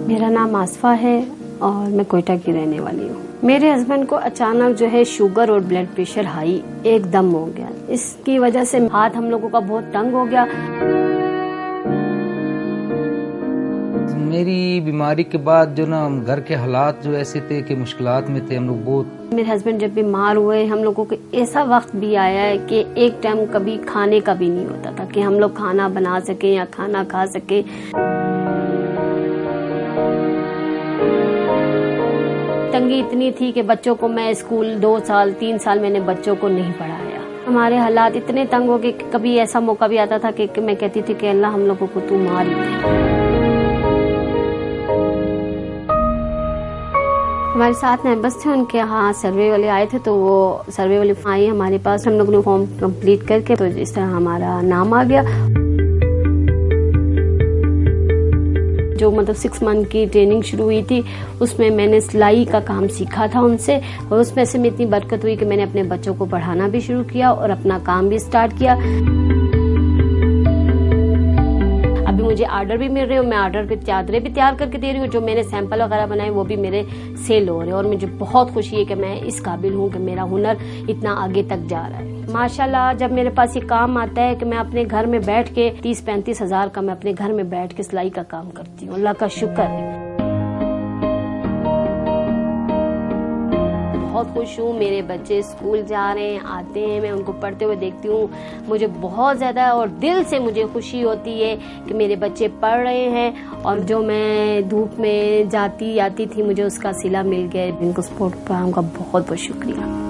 मेरा नाम आसफा है और मैं कोयटा की रहने वाली हूँ। मेरे हस्बैंड को अचानक जो है शुगर और ब्लड प्रेशर हाई एकदम हो गया। इसकी वजह से हाथ हम लोगों का बहुत तंग हो गया। मेरी बीमारी के बाद जो ना घर के हालात जो ऐसे थे कि मुश्किलात में थे हम लोग बहुत। मेरे हस्बैंड जब बीमार हुए हम लोगों को ऐसा वक्त भी आया है कि एक टाइम कभी खाने का भी नहीं होता था कि हम लोग खाना बना सके या खाना खा सके। तंगी इतनी थी कि बच्चों को मैं स्कूल 2 साल 3 साल मैंने बच्चों को नहीं पढ़ाया। हमारे हालात इतने तंग हो गए कि कभी ऐसा मौका भी आता था कि मैं कहती थी कि अल्लाह हम लोगों को तू मार ही दे। हमारे साथ मेंबर्स थे, उनके यहाँ सर्वे वाले आए थे, तो वो सर्वे वाले आए हमारे पास। हम लोगों ने फॉर्म कंप्लीट करके तो इस तरह हमारा नाम आ गया। जो मतलब 6 मंथ की ट्रेनिंग शुरू हुई थी उसमें मैंने सिलाई का काम सीखा था उनसे, और उसमें से में इतनी बरकत हुई कि मैंने अपने बच्चों को पढ़ाना भी शुरू किया और अपना काम भी स्टार्ट किया। अभी मुझे ऑर्डर भी मिल रहे हो, मैं ऑर्डर पे चादरें भी तैयार करके दे रही हूँ। जो मैंने सैंपल वगैरह बनाए वो भी मेरे सेल हो रहे हैं और मुझे बहुत खुशी है कि मैं इस काबिल हूँ कि मेरा हुनर इतना आगे तक जा रहा है। माशाल्लाह जब मेरे पास ये काम आता है कि मैं अपने घर में बैठ के 30-35 हजार का मैं अपने घर में बैठ के सिलाई का काम करती हूँ। अल्लाह का शुक्र है, बहुत खुश हूँ। मेरे बच्चे स्कूल जा रहे हैं, आते हैं, मैं उनको पढ़ते हुए देखती हूँ, मुझे बहुत ज़्यादा और दिल से मुझे खुशी होती है कि मेरे बच्चे पढ़ रहे हैं। और जो मैं धूप में जाती आती थी मुझे उसका सिला मिल गया। इनको सपोर्ट का बहुत बहुत शुक्रिया।